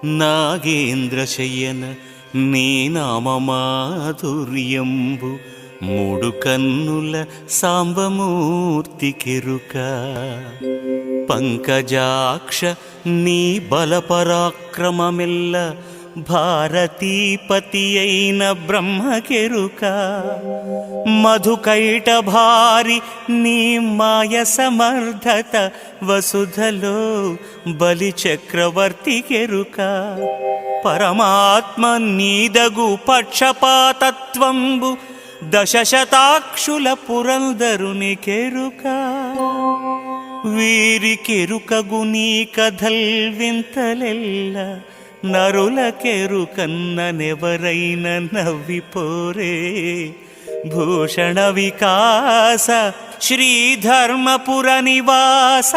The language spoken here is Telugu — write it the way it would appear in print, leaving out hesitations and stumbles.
నాగేంద్రశయన నీ నామమాధుర్యంబు మూడు కన్నుల సాంబమూర్తికెరుక. పంకజాక్ష నీ బలపరాక్రమమెల్ల భారతీపతి అయిన బ్రహ్మకెరుక. మధుకైట భారి నీ మాయ సమర్థత వసుధలో బలి చక్రవర్తికెరుక. పరమాత్మ నీదగు పక్షపాతత్వంబు దశశతాక్షుల పురందరునికెరుక. వీరికెరుకగు నీ కథల్ వింతలెల్ల నరులకెరుకన్ననెవరైన నవ్విపోరే. భూషణ వికాస శ్రీధర్మపుర నివాస